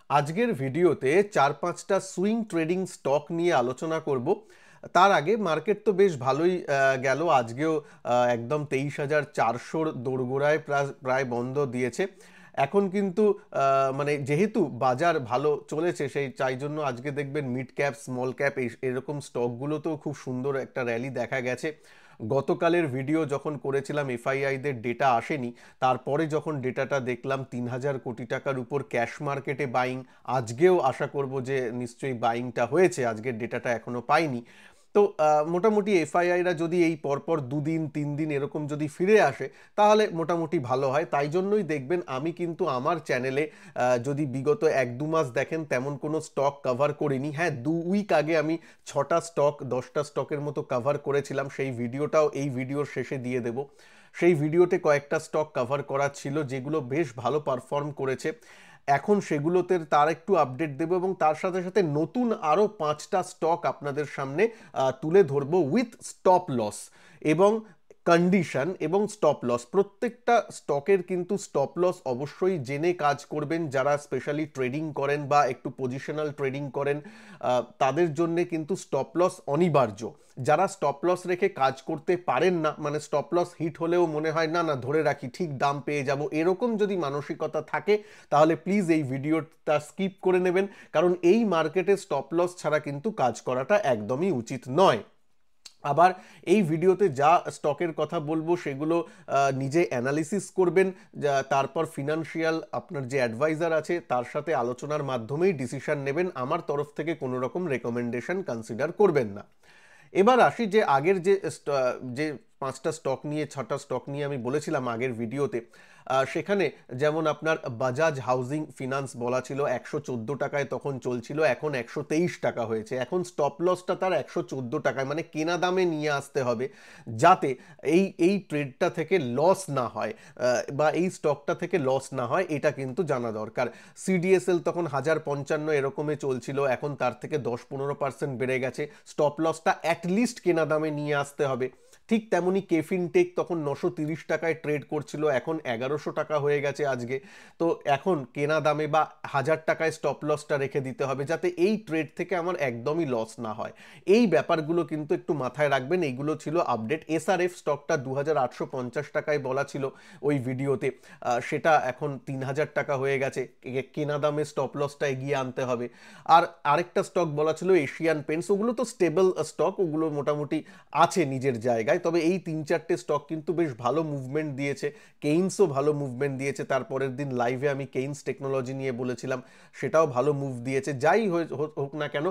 আজকের ভিডিওতে 4-5টা swing trading stock নিয়ে আলোচনা করব। তার আগে মার্কেট তো বেশ ভালোই গেল। আজকেও একদম 23,400-র দোরগোড়ায় প্রায় বন্ধ দিয়েছে। এখন কিন্তু মানে যেহেতু বাজার ভালো চলেছে তাই জন্য আজকে দেখবেন মিড ক্যাপ, স্মল ক্যাপ এরকম স্টকগুলোতেও খুব সুন্দর একটা র্যালি দেখা গেছে। গতকালের ভিডিও যখন করেছিলাম এফআইআইদের ডেটা আসেনি, তারপরে যখন ডেটাটা দেখলাম 3,000 কোটি টাকার উপর ক্যাশ মার্কেটে বাইং। আজকেও আশা করব যে নিশ্চয়ই বাইংটা হয়েছে, আজকের ডেটাটা এখনো পাইনি। তো মোটামুটি এফআইআইরা যদি এই পরপর 2 দিন 3 দিন এরকম যদি ফিরে আসে তাহলে মোটামুটি ভালো হয়। তাই জন্যই দেখবেন আমি কিন্তু আমার চ্যানেলে যদি বিগত 1-2 মাস দেখেন তেমন কোনো স্টক কভার করিনি। হ্যাঁ, 2 উইক আগে আমি 6টা স্টক 10টা স্টকের মতো কভার করেছিলাম, সেই ভিডিওটাও এই ভিডিওর শেষে দিয়ে দেব। সেই ভিডিওতে কয়েকটা স্টক কভার করা ছিল যেগুলো বেশ ভালো পারফর্ম করেছে। এখন সেগুলোতে তার একটু আপডেট দেবো এবং তার সাথে সাথে নতুন আরও 5টা স্টক আপনাদের সামনে তুলে ধরবো উইথ স্টপ লস এবং কন্ডিশন এবং স্টপ লস। প্রত্যেকটা স্টকের কিন্তু স্টপ লস অবশ্যই জেনে কাজ করবেন। যারা স্পেশালি ট্রেডিং করেন বা একটু পজিশনাল ট্রেডিং করেন তাদের জন্য কিন্তু স্টপ লস অনিবার্য। যারা স্টপ লস রেখে কাজ করতে পারেন না, মানে স্টপ লস হিট হলেও মনে হয় না না ধরে রাখি ঠিক দাম পেয়ে যাব, এরকম যদি মানসিকতা থাকে তাহলে প্লিজ এই ভিডিওটা স্কিপ করে নেবেন। কারণ এই মার্কেটে স্টপ লস ছাড়া কিন্তু কাজ করাটা একদমই উচিত নয়। আবার এই ভিডিওতে যা স্টকের কথা বলবো সেগুলো নিজে অ্যানালিসিস করবেন, তারপর ফিনান্সিয়াল আপনার যে অ্যাডভাইজার আছে তার সাথে আলোচনার মাধ্যমেই ডিসিশন নেবেন। আমার তরফ থেকে কোনো রকম রেকমেন্ডেশন কনসিডার করবেন না। এবার আসি যে আগের যে 5টা স্টক নিয়ে 6টা স্টক নিয়ে আমি বলেছিলাম আগের ভিডিওতে, সেখানে যেমন আপনার বাজাজ হাউজিং ফিনান্স বলা ছিল 114 টাকায় তখন চলছিল, এখন 123 টাকা হয়েছে। এখন স্টপ লসটা তার 114 টাকায়, মানে কেনা দামে নিয়ে আসতে হবে যাতে এই ট্রেডটা থেকে লস না হয় বা এই স্টকটা থেকে লস না হয়, এটা কিন্তু জানা দরকার। সিডিএসএল তখন 1,055 এরকমে চলছিল, এখন তার থেকে 10-15% বেড়ে গেছে। স্টপ লসটা অ্যাটলিস্ট কেনা দামে নিয়ে আসতে হবে। ঠিক তেমনি কেফিনটেক তখন 930 টাকায় ট্রেড করছিল, এখন 1,100 টাকা হয়ে গেছে আজকে। তো এখন কেনা দামে বা 1,000 টাকায় স্টপ লসটা রেখে দিতে হবে যাতে এই ট্রেড থেকে আমার একদমই লস না হয়। এই ব্যাপারগুলো কিন্তু একটু মাথায় রাখবেন। এইগুলো ছিল আপডেট। এসআরএফ স্টকটা 2,850 টাকায় বলা ছিল ওই ভিডিওতে, সেটা এখন 3,000 টাকা হয়ে গেছে। কেনা দামে স্টপ লসটা এগিয়ে আনতে হবে। আর আরেকটা স্টক বলা ছিল এশিয়ান পেন্টস, ওগুলো তো স্টেবল স্টক, ওগুলো মোটামুটি আছে নিজের জায়গায়। তবে এই 3-4টে স্টক কিন্তু বেশ ভালো মুভমেন্ট দিয়েছে। কেইন্সও ভালো মুভমেন্ট দিয়েছে, তারপরের দিন লাইভে আমি কেইন্স টেকনোলজি নিয়ে বলেছিলাম, সেটাও ভালো মুভ দিয়েছে। যাই হোক না কেন,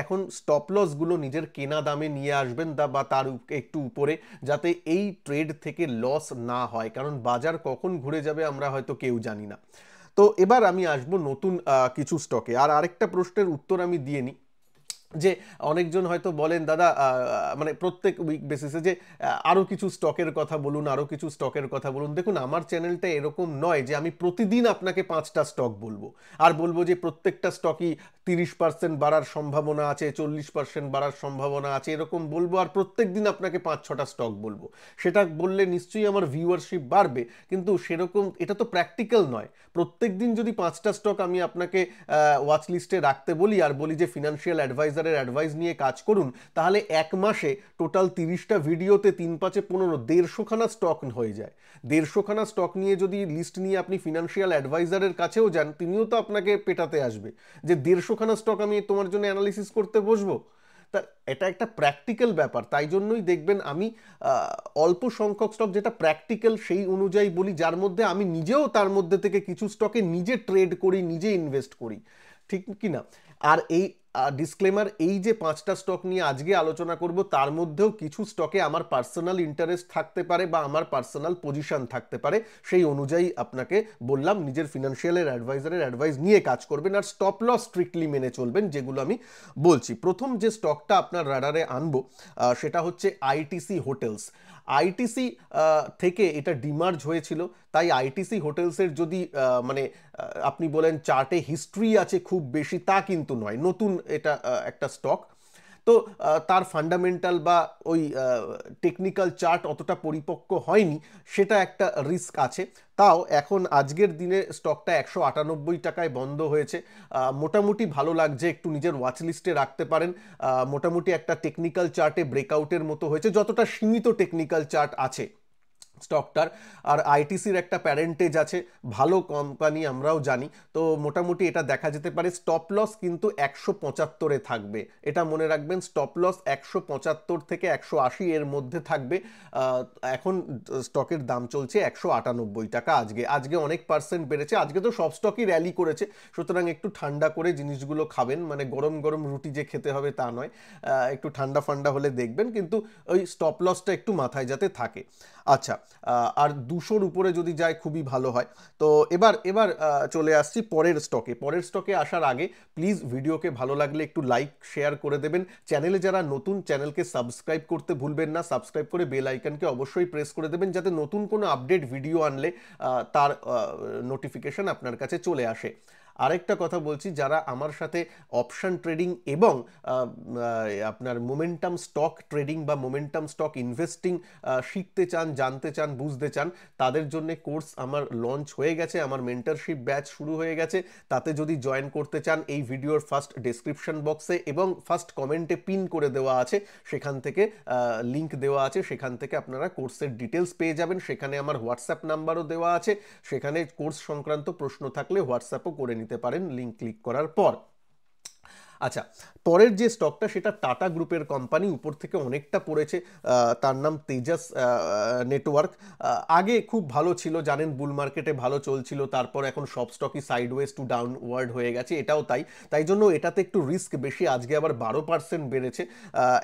এখন স্টপ লসগুলো নিজের কেনা দামে নিয়ে আসবেন বা তার একটু উপরে, যাতে এই ট্রেড থেকে লস না হয়, কারণ বাজার কখন ঘুরে যাবে আমরা হয়তো কেউ জানি না। তো এবার আমি আসবো নতুন কিছু স্টকে। আর আরেকটা প্রশ্নের উত্তর আমি দিয়ে নিই যে অনেকজন হয়তো বলেন দাদা মানে প্রত্যেক উইক বেসিসে যে আরও কিছু স্টকের কথা বলুন, আরও কিছু স্টকের কথা বলুন। দেখুন, আমার চ্যানেলটা এরকম নয় যে আমি প্রতিদিন আপনাকে 5টা স্টক বলবো আর বলবো যে প্রত্যেকটা স্টকই 30% বাড়ার সম্ভাবনা আছে, 40% বাড়ার সম্ভাবনা আছে, এরকম বলবো আর প্রত্যেক দিন আপনাকে 5-6টা স্টক বলবো। সেটা বললে নিশ্চয়ই আমার ভিউয়ারশিপ বাড়বে, কিন্তু সেরকম এটা তো প্র্যাকটিক্যাল নয়। প্রত্যেক দিন যদি 5টা স্টক আমি আপনাকে ওয়াচ লিস্টে রাখতে বলি আর বলি যে ফিনান্সিয়াল অ্যাডভাইজারের অ্যাডভাইস নিয়ে কাজ করুন, তাহলে এক মাসে টোটাল 30টা ভিডিওতে 3-5-15 150খানা স্টক হয়ে যায়। 150খানা স্টক নিয়ে যদি লিস্ট নিয়ে আপনি ফিনান্সিয়াল অ্যাডভাইজারের কাছেও যান, তিনিও তো আপনাকে পেটাতে আসবে যে 150খানা স্টক আমি তোমার জন্য অ্যানালিসিস করতে বসবো। তা এটা একটা প্র্যাকটিক্যাল ব্যাপার। তাই জন্যই দেখবেন আমি অল্প সংখ্যক স্টক যেটা প্র্যাকটিক্যাল সেই অনুযায়ী বলি, যার মধ্যে আমি নিজেও তার মধ্যে থেকে কিছু স্টকে নিজে ট্রেড করি, নিজে ইনভেস্ট করি, ঠিক কি না? আর এই ডিসক্লেমার, এই যে 5টা স্টক নিয়ে আজকে আলোচনা করব তার মধ্যেও কিছু স্টকে আমার পার্সোনাল ইন্টারেস্ট থাকতে পারে বা আমার পার্সোনাল পজিশন থাকতে পারে, সেই অনুযায়ী আপনাকে বললাম নিজের ফিনান্সিয়ালের অ্যাডভাইজারের অ্যাডভাইস নিয়ে কাজ করবেন আর স্টপ লস স্ট্রিক্টলি মেনে চলবেন, যেগুলো আমি বলছি। প্রথম যে স্টকটা আপনার রাডারে আনবো সেটা হচ্ছে আইটিসি হোটেলস। আইটিসি থেকে এটা ডিমার্জ হয়েছিল, তাই আইটিসি হোটেলসের যদি মানে আপনি বলেন চার্টে হিস্ট্রি আছে খুব বেশি, তা কিন্তু নয়, নতুন এটা একটা স্টক। তো তার ফান্ডামেন্টাল বা ওই টেকনিক্যাল চার্ট অতটা পরিপক্ক হয়নি, সেটা একটা রিস্ক আছে। তাও এখন আজকের দিনে স্টকটা 198 টাকায় বন্ধ হয়েছে, মোটামুটি ভালো লাগছে, একটু নিজের ওয়াচ লিস্টে রাখতে পারেন। মোটামুটি একটা টেকনিক্যাল চার্টে ব্রেকআউটের মতো হয়েছে, যতটা সীমিত টেকনিক্যাল চার্ট আছে স্টকটার। আর আইটিসির একটা প্যারেন্টেজ আছে, ভালো কোম্পানি আমরাও জানি, তো মোটামুটি এটা দেখা যেতে পারে। স্টপ লস কিন্তু 175-এ থাকবে, এটা মনে রাখবেন। স্টপ লস 175 থেকে 180 এর মধ্যে থাকবে। এখন স্টকের দাম চলছে 198 টাকা। আজকে অনেক পার্সেন্ট বেড়েছে, আজকে তো সব স্টকই র্যালি করেছে, সুতরাং একটু ঠান্ডা করে জিনিসগুলো খাবেন, মানে গরম গরম রুটি যে খেতে হবে তা নয়, একটু ঠান্ডা ফান্ডা হলে দেখবেন, কিন্তু ওই স্টপ লসটা একটু মাথায় যাতে থাকে। আচ্ছা, আর 200-র উপরে যদি যায় খুবই ভালো হয়। তো এবার চলে আসছি পরের স্টকে আসার আগে প্লিজ ভিডিওকে ভালো লাগলে একটু লাইক শেয়ার করে দেবেন। চ্যানেলে যারা নতুন, চ্যানেলকে সাবস্ক্রাইব করতে ভুলবেন না, সাবস্ক্রাইব করে বেল আইকনকে অবশ্যই প্রেস করে দেবেন, যাতে নতুন কোনো আপডেট ভিডিও আনলে তার নোটিফিকেশন আপনার কাছে চলে আসে। আরেকটা কথা বলছি, যারা আমার সাথে অপশন ট্রেডিং এবং আপনার মোমেন্টাম স্টক ট্রেডিং বা মোমেন্টাম স্টক ইনভেস্টিং শিখতে চান, জানতে চান, বুঝতে চান, তাদের জন্য কোর্স আমার লঞ্চ হয়ে গেছে, আমার মেন্টরশিপ ব্যাচ শুরু হয়ে গেছে। তাতে যদি জয়েন করতে চান, এই ভিডিওর ফার্স্ট ডেসক্রিপশন বক্সে এবং ফার্স্ট কমেন্টে পিন করে দেওয়া আছে, সেখান থেকে লিঙ্ক দেওয়া আছে, সেখান থেকে আপনারা কোর্সের ডিটেলস পেয়ে যাবেন। সেখানে আমার হোয়াটসঅ্যাপ নাম্বারও দেওয়া আছে, সেখানে কোর্স সংক্রান্ত প্রশ্ন থাকলে হোয়াটসঅ্যাপও করে নিতে পারেন লিঙ্ক ক্লিক করার পর। আচ্ছা, পরের যে স্টকটা সেটা টাটা গ্রুপের কোম্পানি, উপর থেকে অনেকটা পড়েছে। তার নাম তেজাস নেটওয়ার্ক। আগে খুব ভালো ছিল, জানেন বুল মার্কেটে ভালো চলছিল, তারপর এখন সব স্টকই সাইডওয়েজ টু ডাউনওয়ার্ড হয়ে গেছে, এটাও তাই জন্য এটাতে একটু রিস্ক বেশি। আজকে আবার 12% বেড়েছে।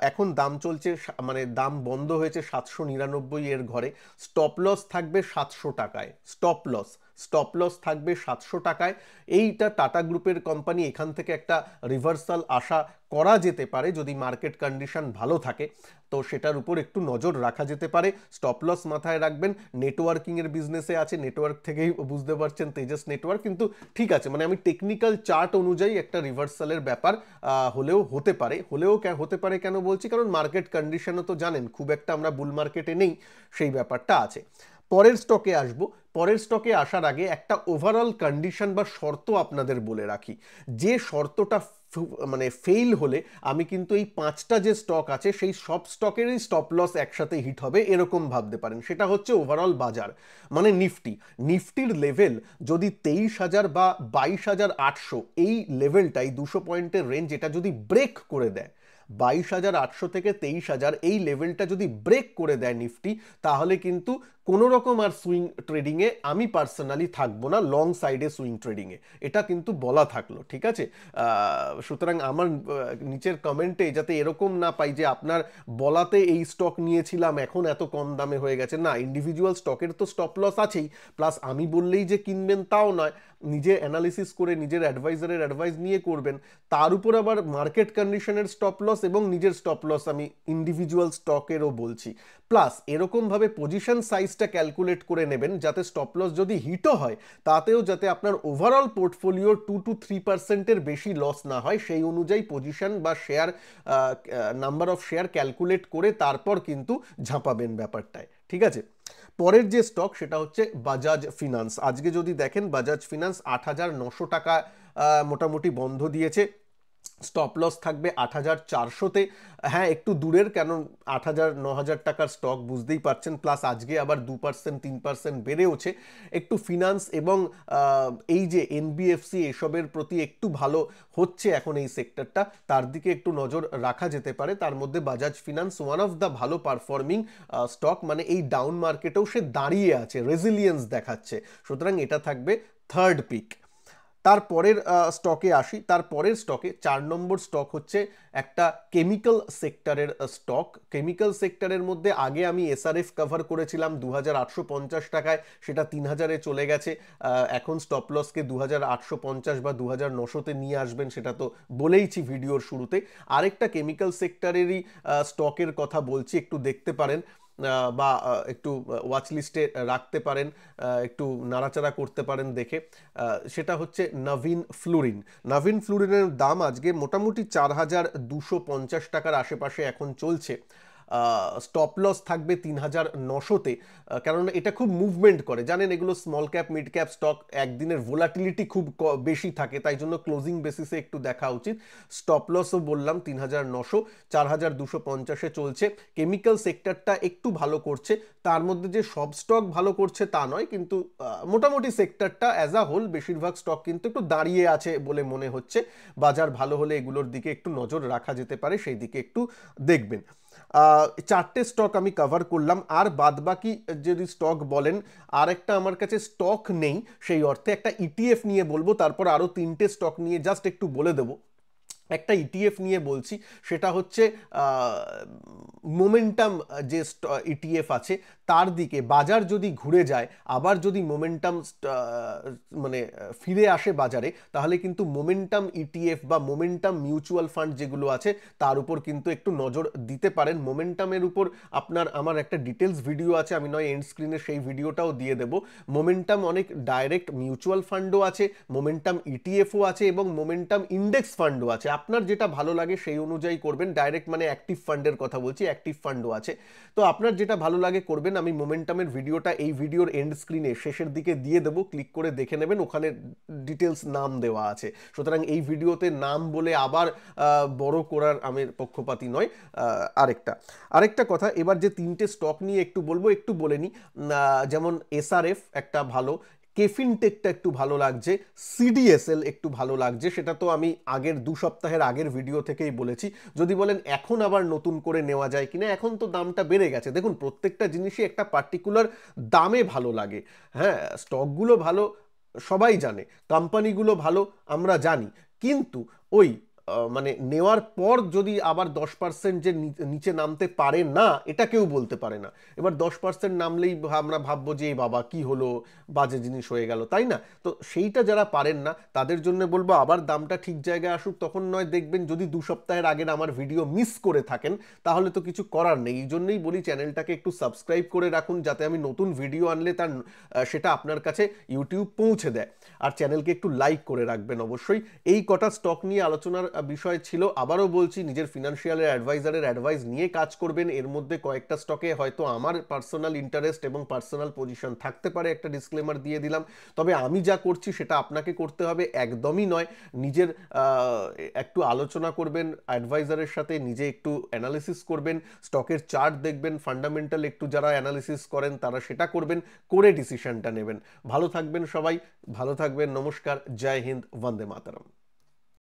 এখন দাম চলছে, মানে দাম বন্ধ হয়েছে 799 এর ঘরে। স্টপ লস থাকবে 700 টাকায়, স্টপ লস থাকবে 700 টাকায়। এইটা টাটা গ্রুপের কোম্পানি, এখান থেকে একটা রিভার্সাল আশা করা যেতে পারে যদি মার্কেট কন্ডিশন ভালো থাকে, তো সেটার উপর একটু নজর রাখা যেতে পারে। স্টপ লস মাথায় রাখবেন। নেটওয়ার্কিংয়ের বিজনেসে আছে, নেটওয়ার্ক থেকেই বুঝতে পারছেন তেজস নেটওয়ার্ক, কিন্তু ঠিক আছে, মানে আমি টেকনিক্যাল চার্ট অনুযায়ী একটা রিভার্সালের ব্যাপার হলেও হতে পারে কেন বলছি, কারণ মার্কেট কন্ডিশনও তো জানেন, খুব একটা আমরা বুল মার্কেটে নেই, সেই ব্যাপারটা আছে। পরের স্টকে আসার আগে একটা ওভারঅল কন্ডিশন বা শর্ত আপনাদের বলে রাখি। যে শর্তটা মানে ফেইল হলে আমি কিন্তু এই 5টা যে স্টক আছে সেই সব স্টকেরই স্টপ লস একসাথে হিট হবে, এরকম ভাবতে পারেন। সেটা হচ্ছে ওভারঅল বাজার, মানে নিফটির লেভেল যদি 23,000 বা 22,800, এই লেভেলটাই 200 পয়েন্টের রেঞ্জ, এটা যদি ব্রেক করে দেয়, 22,800 থেকে 23,000 এই লেভেলটা যদি ব্রেক করে দেয় নিফটি, তাহলে কিন্তু কোনো রকম আর সুইং ট্রেডিংয়ে আমি পার্সোনালি থাকবো না, লং সাইডে সুইং ট্রেডিংয়ে, এটা কিন্তু বলা থাকলো, ঠিক আছে? সুতরাং আমার নিচের কমেন্টে যাতে এরকম না পাই যে আপনার বলাতে এই স্টক নিয়েছিলাম এখন এত কম দামে হয়ে গেছে, না, ইন্ডিভিজুয়াল স্টকের তো স্টপ লস আছেই, প্লাস আমি বললেই যে কিনবেন তাও নয়, নিজে অ্যানালিসিস করে নিজের অ্যাডভাইজারের অ্যাডভাইস নিয়ে করবেন। তার উপর আবার মার্কেট কন্ডিশনের স্টপ লস এবং নিজের স্টপ লস আমি ইন্ডিভিজুয়াল স্টকেরও বলছি, প্লাস এরকমভাবে পজিশন সাইজটা ক্যালকুলেট করে নেবেন যাতে স্টপ লস যদি হিটও হয়, তাতেও যাতে আপনার ওভারঅল পোর্টফোলিওর 2 to 3%-এর বেশি লস না হয়, সেই অনুযায়ী পজিশন বা share number of share calculate করে তারপর কিন্তু ঝাঁপাবেন ব্যাপারটায়, ঠিক আছে? পরের যে স্টক সেটা হচ্ছে বাজাজ ফিনান্স। আজকে যদি দেখেন বাজাজ ফিনান্স 8,900 টাকা মোটামুটি বন্ধ দিয়েছে। স্টপ লস থাকবে 8,400-তে। হ্যাঁ, একটু দূরের, কেন 8,000-9,000 টাকার স্টক, বুঝতেই পারছেন, প্লাস আজকে আবার 2%-3% বেড়েওছে। একটু ফিনান্স এবং এই যে এনবিএফসি এসবের প্রতি একটু ভালো হচ্ছে এখন এই সেক্টরটা, তার দিকে একটু নজর রাখা যেতে পারে। তার মধ্যে Bajaj finance one of the ভালো পারফর্মিং স্টক, মানে এই ডাউন মার্কেটেও সে দাঁড়িয়ে আছে, রেজিলিয়েন্স দেখাচ্ছে, সুতরাং এটা থাকবে থার্ড পিক। তারপরের স্টকে আসি। তারপরের স্টকে 4 নম্বর স্টক হচ্ছে একটা কেমিক্যাল সেক্টরের স্টক। কেমিক্যাল সেক্টরের মধ্যে আগে আমি এসআরএফ কভার করেছিলাম 2,850 টাকায়, সেটা 3,000-এ চলে গেছে। এখন স্টপ লসকে 2,850 বা 2,900-তে নিয়ে আসবেন, সেটা তো বলেইছি ভিডিওর শুরুতে। আরেকটা কেমিক্যাল সেক্টরেরই স্টকের কথা বলছি, একটু দেখতে পারেন। বা একটু ওয়াচ লিস্টে রাখতে পারেন, একটু নাড়াচাড়া করতে পারেন দেখে, সেটা হচ্ছে নবীন ফ্লুরিন। নবীন ফ্লুরিনের দাম আজকে মোটামুটি 4,250 টাকার আশেপাশে এখন চলছে। স্টপ লস থাকবে 3,900-তে, কারণ এটা খুব মুভমেন্ট করে, জানেন এগুলো small cap mid cap stock, একদিনের ভোলাটিলিটি খুব বেশি থাকে, তাই জন্য ক্লোজিং বেসিসে একটু দেখা উচিত। স্টপ লসও বললাম 3,900, 4,250-এ চলছে। কেমিক্যাল সেক্টরটা একটু ভালো করছে, তার মধ্যে যে সব স্টক ভালো করছে তা নয়, কিন্তু মোটামুটি সেক্টরটা অ্যাজ আ হোল বেশিরভাগ স্টক কিন্তু একটু দাঁড়িয়ে আছে বলে মনে হচ্ছে। বাজার ভালো হলে এগুলোর দিকে একটু নজর রাখা যেতে পারে, সেই দিকে একটু দেখবেন। চারটে স্টক আমি কভার করলাম, আর বাদবাকি যদি স্টক বলেন, আর একটা আমার কাছে স্টক নেই, সেই অর্থে একটা ইটিএফ নিয়ে বলবো, তারপর আরও তিনটে স্টক নিয়ে জাস্ট একটু বলে দেবো। একটা ইটিএফ নিয়ে বলছি, সেটা হচ্ছে মোমেন্টাম যে ইটিএফ আছে, তার দিকে বাজার যদি ঘুরে যায়, আবার যদি মোমেন্টাম মানে ফিরে আসে বাজারে, তাহলে কিন্তু মোমেন্টাম ইটিএফ বা মোমেন্টাম মিউচুয়াল ফান্ড যেগুলো আছে তার উপর কিন্তু একটু নজর দিতে পারেন। মোমেন্টামের উপর আমার একটা ডিটেলস ভিডিও আছে, আমি নয় এন্ড স্ক্রিনে সেই ভিডিওটাও দিয়ে দেব। মোমেন্টাম অনেক ডাইরেক্ট মিউচুয়াল ফান্ডও আছে, মোমেন্টাম ইটিএফও আছে, এবং মোমেন্টাম ইন্ডেক্স ফান্ডও আছে। আপনার যেটা ভালো লাগে সেই অনুযায়ী করবেন। ডাইরেক্ট মানে অ্যাক্টিভ ফান্ডের কথা বলছি, অ্যাক্টিভ ফান্ডও আছে। তো আপনার যেটা ভালো লাগে করবেন। আমি মোমেন্টামের ভিডিওটা এই ভিডিওর এন্ড স্ক্রিনে শেষের দিকে দিয়ে দেবো, ক্লিক করে দেখে নেবেন, ওখানে ডিটেলস নাম দেওয়া আছে। সুতরাং এই ভিডিওতে নাম বলে আবার বড় করার আমি পক্ষপাতী নয়। আরেকটা কথা, এবার যে তিনটে স্টক নিয়ে একটু বলবো, একটু বলে নিই। যেমন এসআরএফ একটা ভালো, কেফিন টেকটা একটু ভালো লাগছে, সিডিএসএল একটু ভালো লাগছে, সেটা তো আমি আগের 2 সপ্তাহের আগের ভিডিও থেকেই বলেছি। যদি বলেন এখন আবার নতুন করে নেওয়া যায় কিনা, এখন তো দামটা বেড়ে গেছে। দেখুন, প্রত্যেকটা জিনিসই একটা পার্টিকুলার দামে ভালো লাগে। হ্যাঁ, স্টকগুলো ভালো সবাই জানে, কোম্পানিগুলো ভালো আমরা জানি, কিন্তু ওই মানে নেওয়ার পর যদি আবার 10% যে নিচে নামতে পারে না, এটা কেউ বলতে পারে না। এবার 10% নামলেই আমরা ভাববো যে বাবা কি হলো, বাজে জিনিস হয়ে গেল, তাই না? তো সেইটা যারা পারেন না তাদের জন্য বলবো আবার দামটা ঠিক জায়গায় আসুক, তখন নয় দেখবেন। যদি 2 সপ্তাহের আগের আমার ভিডিও মিস করে থাকেন তাহলে তো কিছু করার নেই। এই জন্যই বলি চ্যানেলটাকে একটু সাবস্ক্রাইব করে রাখুন, যাতে আমি নতুন ভিডিও আনলে সেটা আপনার কাছে ইউটিউব পৌঁছে দেয়। আর চ্যানেলকে একটু লাইক করে রাখবেন অবশ্যই। এই কটা স্টক নিয়ে আলোচনার বিষয় ছিল। আবারও বলছি, নিজের ফিনান্সিয়ালের অ্যাডভাইজারের অ্যাডভাইস নিয়ে কাজ করবেন। এর মধ্যে কয়েকটা স্টকে হয়তো আমার পার্সোনাল ইন্টারেস্ট এবং পার্সোনাল পজিশন থাকতে পারে, একটা ডিসক্লেমার দিয়ে দিলাম। তবে আমি যা করছি সেটা আপনাকে করতে হবে, একদমই নয়। নিজের একটু আলোচনা করবেন অ্যাডভাইজারের সাথে, নিজে একটু অ্যানালিসিস করবেন, স্টকের চার্ট দেখবেন, ফান্ডামেন্টাল একটু যারা অ্যানালিসিস করেন তারা সেটা করবেন, করে ডিসিশনটা নেবেন। ভালো থাকবেন সবাই, ভালো থাকবেন। নমস্কার, জয় হিন্দ, বন্দে মাতরম।